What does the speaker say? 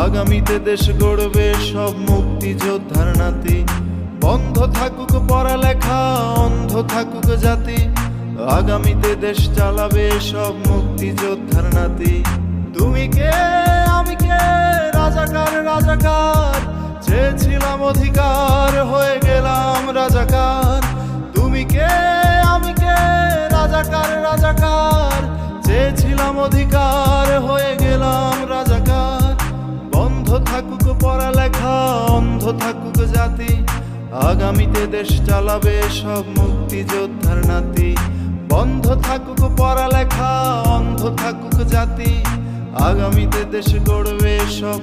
আগামীতে দেশ গড়বে সব মুক্তিযোদ্ধার নাতি। বন্ধ থাকুক পড়ালেখা, অন্ধ থাকুক জাতি, আগামীতে দেশ চালাবে সব মুক্তিযোদ্ধার নাতি। তুমি কে আমি কে, রাজাকার রাজাকার, চেয়েছিলাম অধিকার হয়ে গেলাম রাজাকার। তুমি কে আমি কে, রাজাকার রাজাকার, চেয়েছিলাম অধিকার হয়ে গেলাম রাজাকার। বন্ধ থাকুক পড়ালেখা, অন্ধ থাকুক জাতি, আগামীতে দেশ চালাবে সব মুক্তিযোদ্ধার নাতি। বন্ধ থাকুক পড়ালেখা, অন্ধ থাকুক জাতি, আগামীতে দেশ গড়বে সব